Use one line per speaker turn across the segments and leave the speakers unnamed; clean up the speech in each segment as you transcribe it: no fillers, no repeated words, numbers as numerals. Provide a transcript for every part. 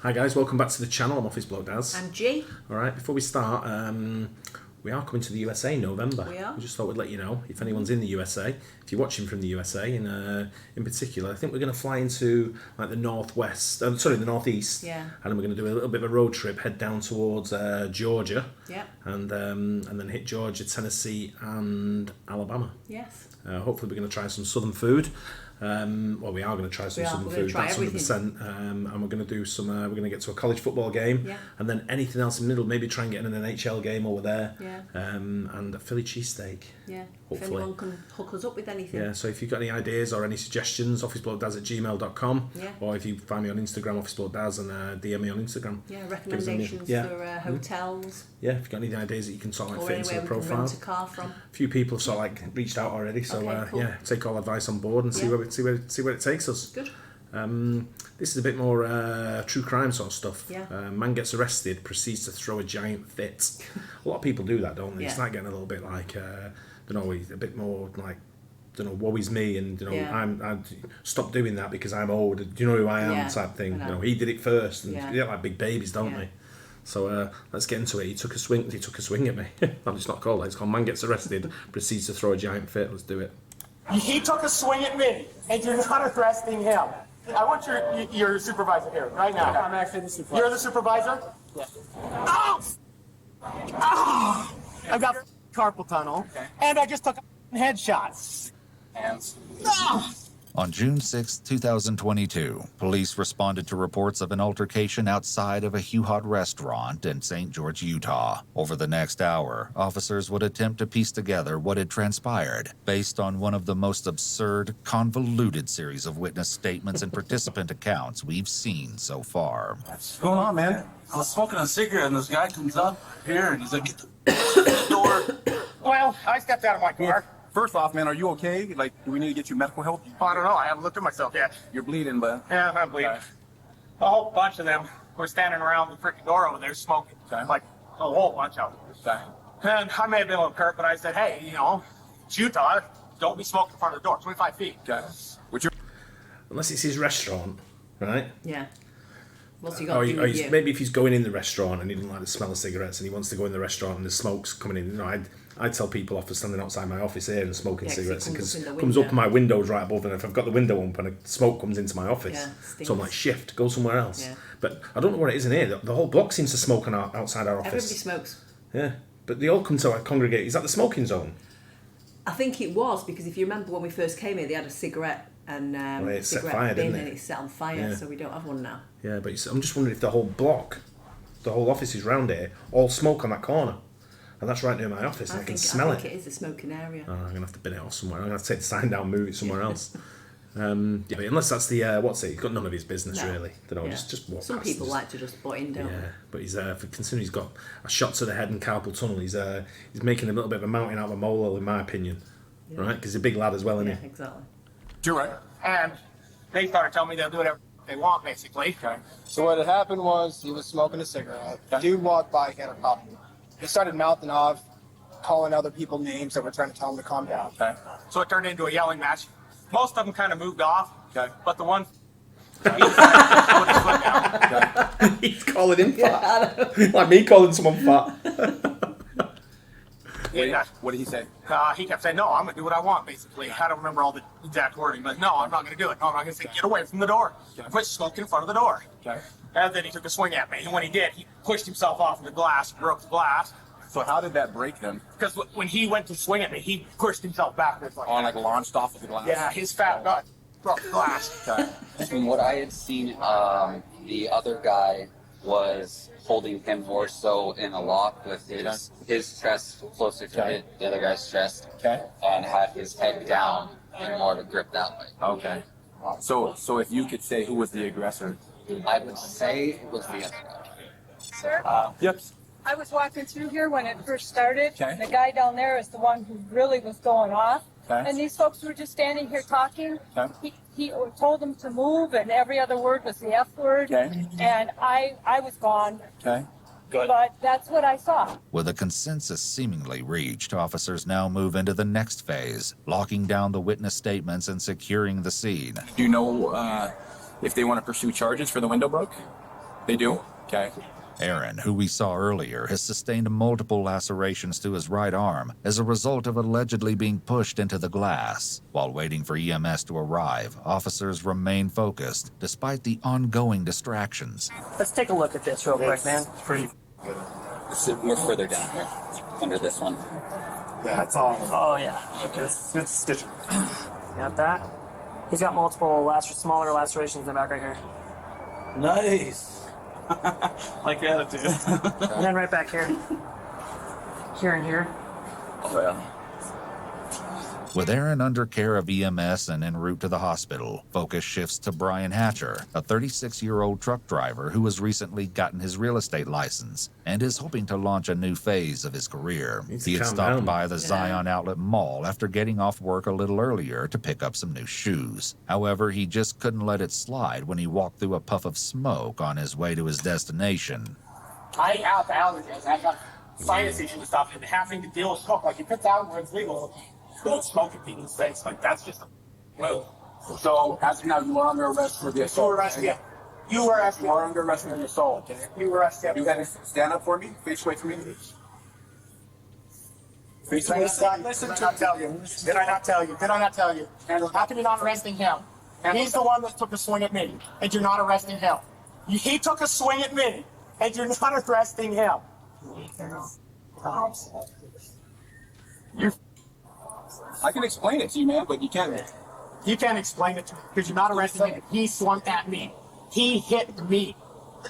Hi guys, welcome back to the channel. I'm Office Bloke Daz.
I'm G.
Alright, before we start, we are coming to the USA in November.
We are.
We just thought we'd let you know, if anyone's in the USA, if you're watching from the USA in particular, I think we're going to fly into like the the northeast.
Yeah.
And then we're going to do a little bit of a road trip, head down towards Georgia.
Yeah.
And then hit Georgia, Tennessee and Alabama.
Yes.
Hopefully we're going to try some southern food. Well, we are going to try some southern food. That's 100%. And we're going to do some. We're going to get to a college football game,
yeah.
And then anything else in the middle. Maybe try and get an NHL game over there.
Yeah.
And a Philly cheesesteak.
Yeah.
Hopefully.
If anyone can hook us up with anything.
Yeah. So if you've got any ideas or any suggestions, officeblokedaz@gmail.com.
Yeah.
Or if you find me on Instagram, officeblokedaz, and DM me on Instagram.
Yeah. Recommendations for hotels.
Yeah. If you've got any ideas that you can sort of like fit into the profile.
Or anywhere we can rent a car from.
A few people have sort of like reached out already. So
okay, cool.
yeah, take all advice on board and see where it takes us.
Good.
This is a bit more true crime sort of stuff.
Yeah.
Man gets arrested, proceeds to throw a giant fit. A lot of people do that, don't they?
Yeah.
It's like getting a little bit like, a bit more like, woe is me, and I stop doing that because I'm old. Do you know who I am? Type thing. He did it first, and they get like big babies, don't they? So let's get into it. He took a swing at me. It's not called that. It's called Man Gets Arrested, Proceeds to Throw a Giant Fit. Let's do it.
He took a swing at me, and you're not arresting him. I want your supervisor here right now. I'm actually the supervisor. You're the supervisor? Yeah. Oh! Oh! I've got carpal tunnel, and I just took a headshot. Hands. Oh!
On June 6, 2022, police responded to reports of an altercation outside of a Hoo-Ha restaurant in St. George, Utah. Over the next hour, officers would attempt to piece together what had transpired based on one of the most absurd, convoluted series of witness statements and participant accounts we've seen so far.
What's going on, man? I was smoking a cigarette and this guy comes up here and he's like, get the door.
Well, I stepped out of my car.
First off, man, are you okay? Like, do we need to get you medical help?
Oh, I don't know. I haven't looked at myself yet.
You're bleeding, but...
Yeah, I'm bleeding. A whole bunch of them were standing around the freaking door over there smoking. Like, a whole bunch of them. And I may have been a little curt, but I said, hey, it's Utah. Don't be smoking in front of the door. 25 feet.
Okay.
Unless it's his restaurant, right?
Yeah. What's he got to do with you?
Maybe if he's going in the restaurant and he doesn't like the smell of cigarettes and he wants to go in the restaurant and the smoke's coming in, I'd tell people off for standing outside my office here and smoking cigarettes because it comes up my window's right above, and if I've got the window open, smoke comes into my office. So I'm like, shift, go somewhere else. Yeah. But I don't know what it is in here. The whole block seems to smoke outside our office.
Everybody smokes.
Yeah, but they all come to congregate. Is that the smoking zone?
I think it was, because if you remember when we first came here, they had a cigarette and
it set
cigarette
fire,
bin,
didn't it?
and it set on fire, so we don't have one now.
Yeah, but I'm just wondering if the whole block, the whole offices round here, all smoke on that corner. And that's right near my office, and I can smell it.
I think it is a smoking area.
Oh, I'm going to have to bin it off somewhere. I'm going to have to take the sign down, move it somewhere else. But unless that's the, he's got none of his business, really. Just walk
Some
past
people like to just butt in, don't they?
Yeah, but considering he's got a shot to the head and carpal tunnel, he's making a little bit of a mountain out of a molehill, in my opinion. Yeah. Right? Because he's a big lad as well, isn't he?
Yeah, exactly.
You're right. And they started telling me they'll do whatever they want, basically.
Okay. So what had happened was he was smoking a cigarette. The dude walked by, he had a coffee. He started mouthing off, calling other people names that were trying to tell him to calm down.
Okay. So it turned into a yelling match. Most of them kind of moved off.
Okay.
But the one...
He's calling him fat. Like me calling someone fat.
What did he say?
He kept saying, no, I'm going to do what I want, basically. I don't remember all the exact wording, but no, I'm not going to do it. No, I'm not going to say, get away from the door. Quit smoking in front of the door.
Okay.
And then he took a swing at me. And when he did, he pushed himself off of the glass, broke the glass.
So how did that break then?
Because when he went to swing at me, he pushed himself backwards.
Like launched off of the glass?
Yeah, his fat gut broke the glass.
Okay.
From what I had seen, the other guy was holding him more so in a lock with his chest closer to the other guy's chest, and had his head down and more of a grip that way.
Okay. So if you could say who was the aggressor?
I would say it was the other guy.
Sir?
Yep.
I was walking through here when it first started.
Okay.
The guy down there is the one who really was going off.
Okay.
And these folks were just standing here talking.
Okay.
He told them to move, and every other word was the F word.
Okay.
And I was gone.
Okay.
Good.
But that's what I saw.
With a consensus seemingly reached, officers now move into the next phase, locking down the witness statements and securing the scene.
Do you know if they want to pursue charges for the window broke?
They do? Okay.
Aaron, who we saw earlier, has sustained multiple lacerations to his right arm as a result of allegedly being pushed into the glass. While waiting for EMS to arrive, officers remain focused despite the ongoing distractions.
Let's take a look at this real quick, man.
Pretty. We're further down here, under this one.
That's all. Oh, yeah.
It's stitching.
Got that? He's got multiple smaller lacerations in the back right here.
Nice. Like attitude.
And then right back here. Here and here.
Oh, yeah.
With Aaron under care of EMS and en route to the hospital, focus shifts to Brian Hatcher, a 36-year-old truck driver who has recently gotten his real estate license and is hoping to launch a new phase of his career. He had stopped by the Zion Outlet Mall after getting off work a little earlier to pick up some new shoes. However, he just couldn't let it slide when he walked through a puff of smoke on his way to his destination.
I have allergies. I got sinus issues and stuff, and having to deal with smoke. Like, if it's out where it's legal, don't smoke in people's face. Like, that's just a move.
So, as of now, you are under arrest for the assault.
You were arrested.
You are under arrest for the assault, okay?
You were arrested.
You gotta stand up for me, face away from me. Face away.
Listen to me. Did I not tell you? Did I not tell you? How come you're not arresting him? He's the one that took a swing at me, and you're not arresting him. He took a swing at me, and you're not arresting him.
I can explain it to you, man, but you can't.
You can't explain it to me because you're not arresting him. He swung at me. He hit me.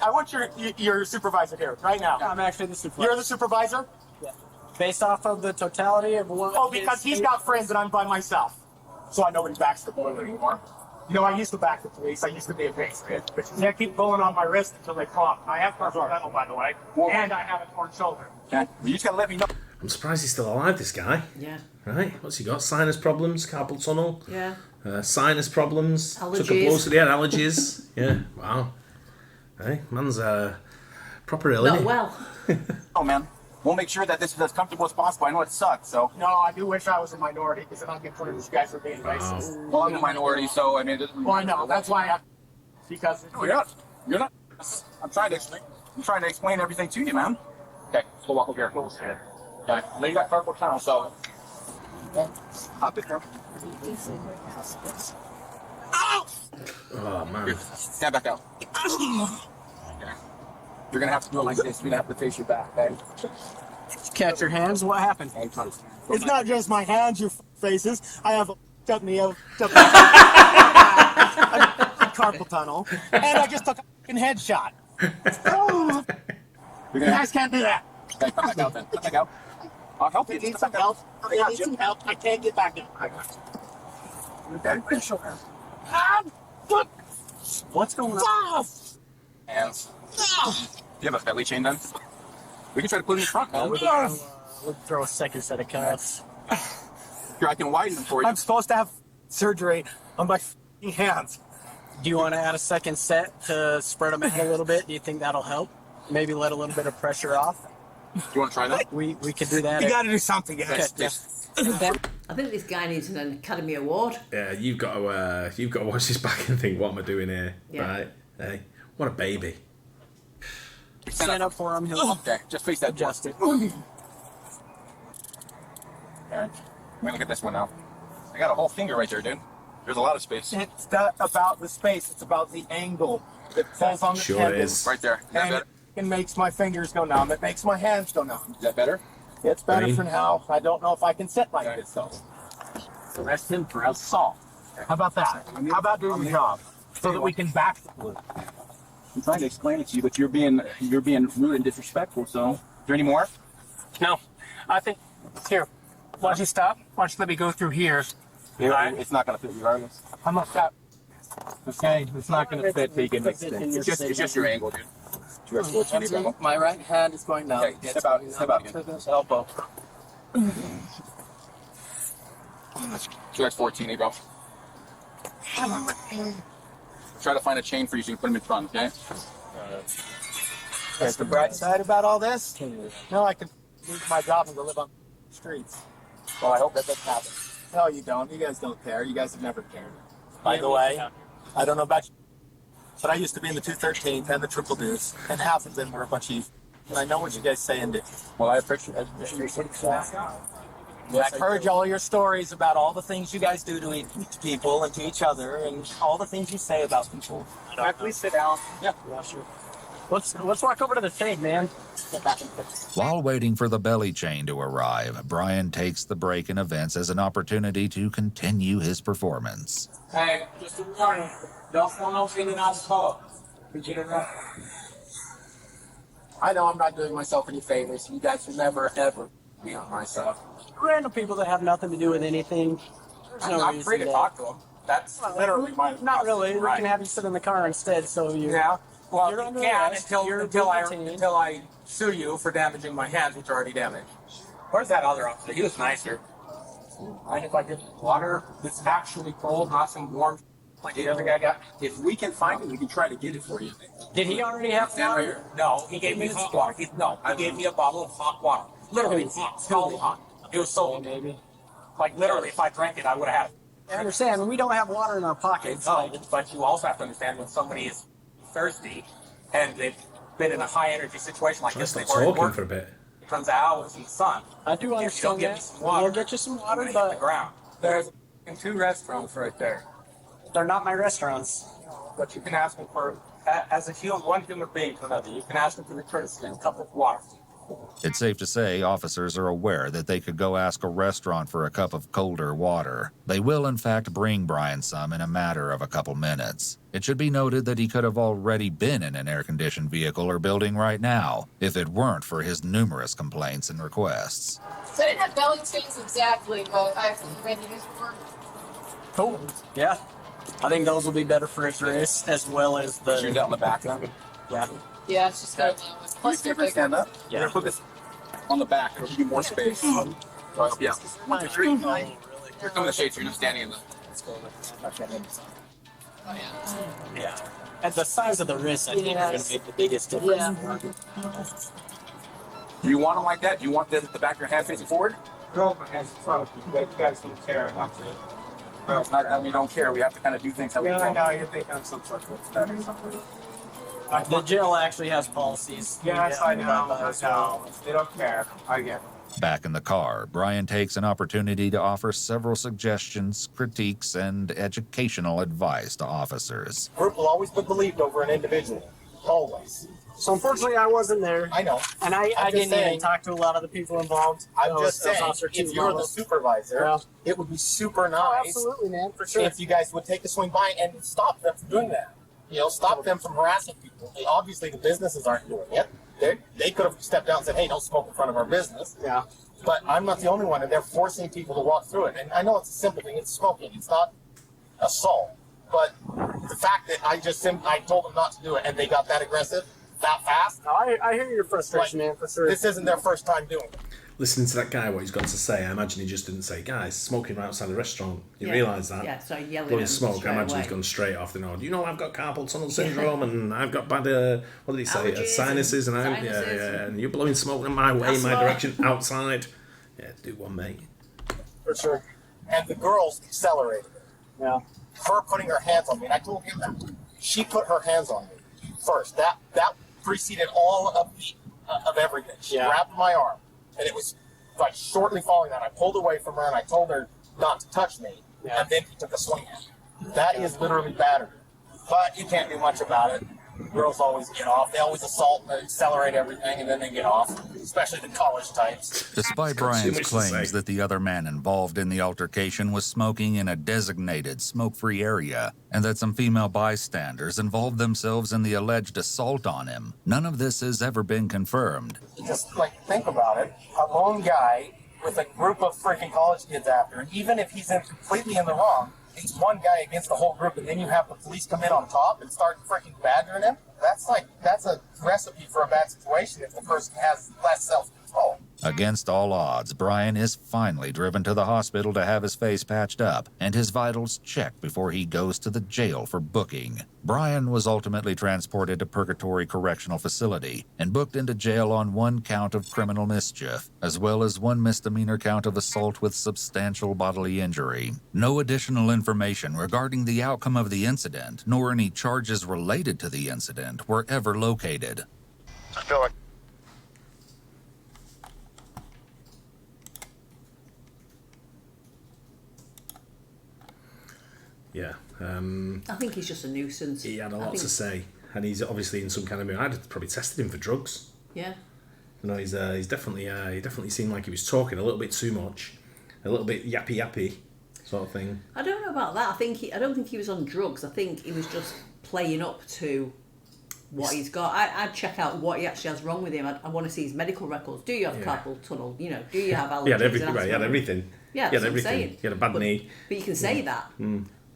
I want your supervisor here right now.
I'm actually the supervisor.
You're the supervisor?
Yeah. Based off of the totality of what...
Oh, because he's got friends and I'm by myself. So I nobody backs the boiler anymore. You know, I used to back the police. I used to be a patriot. But they keep pulling on my wrist until they call. I have carpal tunnel, by the way. And I have a torn shoulder.
Okay. You just gotta let me know.
I'm surprised he's still alive, this guy.
Yeah.
Right? What's he got? Sinus problems, carpal tunnel.
Yeah.
Sinus problems.
Allergies.
Took a blow to the head, allergies. Yeah. Wow. Hey, man's proper ill,
Not
isn't he?
well.
Oh, man. We'll make sure that this is as comfortable as possible. I know it sucks, so.
No, I do wish I was a minority because then I'd get put in these guys for being racist.
Well, I'm a minority, so, I mean, it doesn't...
Well, I know. That's why I... Because...
No, you're not. You're not. I'm trying to explain everything to you, man. Okay, so walk over here. Okay. Now you got carpal tunnel, so... Hop in here.
Oh, man.
Here, stand back out. Okay. You're gonna have to do it like this. You're gonna have to face your back, okay?
Catch your hands. What happened?
It's not just my hands, your faces. I have a carpal tunnel, and I just took a fucking headshot. You guys can't do that.
Okay, come back out then. Come back out. I'll help you.
You need some help? I need some help. I can't get back in.
I got you. Okay.
What's going on?
Hands. Do you have a belly chain done? We can try to put it in the front, man.
We'll throw a second set of cuffs.
Here, I can widen them for you.
I'm supposed to have surgery on my hands.
Do you want to add a second set to spread them out a little bit? Do you think that'll help? Maybe let a little bit of pressure off?
Do you want to try that?
We could do that.
You got to do something, guys.
Yes.
I think this guy needs an Academy Award.
Yeah, you've got to watch this back and think, what am I doing here?
Yeah.
Right? Hey, what a baby.
Stand up for him. He'll
Okay, just face that door.
adjust it.
Okay. Let me look at this one now. I got a whole finger right there, dude. There's a lot of space.
It's not about the space. It's about the angle that falls on the
Sure
tendon.
is.
Right there. Is that
And
better?
it makes my fingers go numb. It makes my hands go numb.
Is that better?
It's better
Green.
for now. I don't know if I can sit like
Okay.
this, though.
Arrest him for assault.
How about that? How about doing the job so that we can back the blue?
I'm trying to explain it to you, but you're being rude and disrespectful. So, is there any more?
No, I think here. Why don't you stop? Why don't you let me go through here?
It's not gonna fit regardless.
I'm gonna stop. Okay, it's not gonna fit. So you can mix it.
It's just your angle, dude. 2x14, bro.
My right hand is going down.
Okay, step out again.
To this elbow.
2x14, bro. Try to find a chain for you so you can put him in front, okay?
That's the bright side about all this. No, I can leave my job and go live on the streets.
Well, I hope that doesn't happen.
No, you don't. You guys don't care. You guys have never cared. By the way, I don't know about you, but I used to be in the 213th and the Triple Deuce, and half of them were a bunch of. And I know what you guys say and do.
Well, I appreciate it. I've heard all your stories about all the things you guys do to people and to each other, and all the things you say about people. Can I please sit down?
Yeah, sure. Let's walk over to the shade, man.
While waiting for the belly chain to arrive, Brian takes the break in events as an opportunity to continue his performance.
Hey, just a warning. Don't fall off in and out of smoke. I know I'm not doing myself any favors. You guys will never, ever be on my side.
Random people that have nothing to do with anything.
I'm free to talk to them. That's literally my...
Not really. We can have you sit in the car instead, so you...
Yeah. Well,
you're
you can until I sue you for damaging my hands, which are already damaged. Where's that other officer? He was nicer. I just like this water that's actually cold, not some warm like the other guy got. If we can find it, we can try to get it for you.
Did he already have water?
No, he gave me hot water. He gave me a bottle of hot water. Literally hot, scalding hot. It was so maybe. Like literally, if I drank it, I would have had it.
I understand. We don't have water in our pockets.
No, but you also have to understand when somebody is thirsty and they've been in a high energy situation like this.
Stop talking for a bit.
It turns hours in the sun.
I do understand that. We'll get you some water,
but the ground. There's 2 restaurants right there.
They're not my restaurants.
But you can ask them for, as one human being to another, you can ask them for the courtesy and a cup of water.
It's safe to say officers are aware that they could go ask a restaurant for a cup of colder water. They will, in fact, bring Brian some in a matter of a couple minutes. It should be noted that he could have already been in an air-conditioned vehicle or building right now, if it weren't for his numerous complaints and requests.
So I didn't have belly chains exactly, but I have ready to work.
Cool. Yeah. I think those will be better for his wrist as well as the...
Shoot down the back then?
Yeah.
Yeah, it's just got plus
they're bigger. Stand up? Yeah. We're gonna put this on the back. It'll give you more space. Yeah. 1, 2, 3. Here come the shades. You're just standing in the...
Yeah. At the size of the wrist, I think it's going to make the biggest difference.
Yeah.
Do you want them like that? Do you want the back of your hand facing forward? No, my hands in front of you. You guys don't care. It's not that we don't care. We have to kind of do things how we want. Yeah, I know. You're thinking of some sort of that or something.
The jail actually has policies.
Yes, I know. They don't care. I get it.
Back in the car, Brian takes an opportunity to offer several suggestions, critiques, and educational advice to officers.
Group will always be believed over an individual. Always.
So unfortunately, I wasn't there.
I know.
And I didn't even talk to a lot of the people involved.
I'm just saying, if you're the supervisor, it would be super nice.
Oh, absolutely, man, for sure.
If you guys would take a swing by and stop them from doing that. You know, stop them from harassing people. Obviously, the businesses aren't doing it. They could have stepped out and said, hey, don't smoke in front of our business.
Yeah.
But I'm not the only one, and they're forcing people to walk through it. And I know it's a simple thing. It's smoking. It's not assault. But the fact that I told them not to do it, and they got that aggressive, that fast.
No, I hear your frustration, man, for sure.
This isn't their first time doing it.
Listening to that guy, what he's got to say, I imagine he just didn't say, guys, smoking right outside the restaurant. You realise that?
Yeah, so yelling
blowing
at
smoke, I imagine he's gone straight off the nod. You know, I've got carpal tunnel syndrome and I've got bad, what did he say? Sinuses and and you're blowing smoke in my way, my direction, outside. Yeah, do one, mate.
For sure. And the girls accelerated.
Yeah.
Her putting her hands on me, and I told him that she put her hands on me first. That preceded all of everything. She grabbed my arm, and it was like shortly following that. I pulled away from her, and I told her not to touch me, and then he took a swing at me. That is literally battery. But you can't do much about it. Girls always get off. They always assault and accelerate everything, and then they get off, especially the college types.
Despite Brian's claims that the other man involved in the altercation was smoking in a designated smoke-free area, and that some female bystanders involved themselves in the alleged assault on him, none of this has ever been confirmed.
Just, think about it. A lone guy with a group of freaking college kids after him, even if he's completely in the wrong, he's one guy against the whole group, and then you have the police come in on top and start freaking badgering him. That's a recipe for a bad situation if the person has less self-control.
Against all odds, Brian is finally driven to the hospital to have his face patched up and his vitals checked before he goes to the jail for booking. Brian was ultimately transported to Purgatory Correctional Facility and booked into jail on 1 count of criminal mischief, as well as 1 misdemeanor count of assault with substantial bodily injury. No additional information regarding the outcome of the incident, nor any charges related to the incident, were ever located.
I feel like
Yeah.
I think he's just a nuisance.
He had a lot to say, and he's obviously in some kind of mood. I'd have probably tested him for drugs.
Yeah.
You know, he's definitely he definitely seemed like he was talking a little bit too much, a little bit yappy sort of thing.
I don't know about that. I don't think he was on drugs. I think he was just playing up to what he's got. I'd check out what he actually has wrong with him. I want to see his medical records. Do you have carpal tunnel? You know, do you have allergies?
He had everything. Right, he had everything.
Yeah,
he had everything. He had a bad knee.
But you can say that.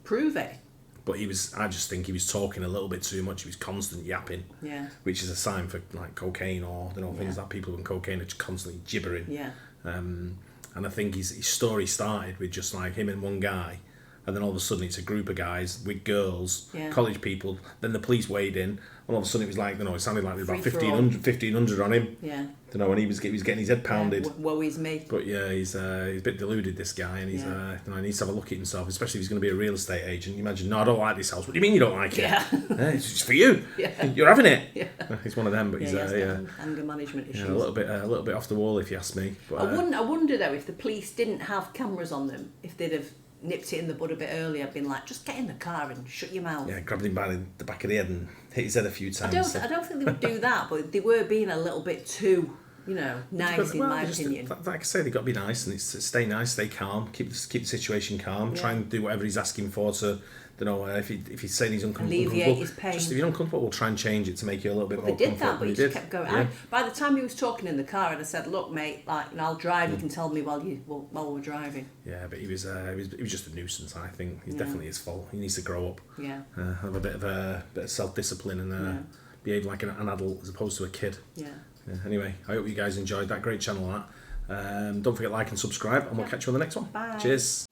Prove it.
But I just think he was talking a little bit too much. He was constant yapping.
Yeah.
Which is a sign for like cocaine or things like people on cocaine are just constantly gibbering.
Yeah.
And I think his story started with just like him and one guy, and then all of a sudden it's a group of guys with girls, college people. Then the police weighed in, and all of a sudden it was like, it sounded like there was about 1,500 on him.
Yeah.
And he was getting his head pounded.
Woe is me.
But yeah, he's a bit deluded, this guy, and he's he needs to have a look at himself, especially if he's going to be a real estate agent. You imagine, no, I don't like this house. What do you mean you don't like it?
Yeah.
It's just for you.
Yeah.
You're having it.
Yeah.
He's one of them, but he's
anger management issues.
A little bit off the wall, if you ask me. But,
I wonder though, if the police didn't have cameras on them, if they'd have nipped it in the bud a bit earlier, been like, just get in the car and shut your mouth.
Yeah, grabbed him by the back of the head and hit his head a few times.
I don't think they would do that, but they were being a little bit too, nice in my opinion.
Like I say, they've got to be nice, and it's stay nice, stay calm, keep the situation calm, try and do whatever he's asking for to, if he's saying he's uncomfortable,
alleviate his pain.
Just if you're uncomfortable, we'll try and change it to make you a little bit more comfortable.
They did that, but he just kept going.
Yeah.
By the time he was talking in the car, and I said, "Look, mate, I'll drive. You can tell me while we're driving."
Yeah, but he was just a nuisance. I think it's definitely his fault. He needs to grow up.
Yeah.
Have a bit of self-discipline and behave like an adult as opposed to a kid.
Yeah.
Anyway, I hope you guys enjoyed that. Great channel, that. Don't forget to like and subscribe, and we'll catch you on the next one.
Bye.
Cheers.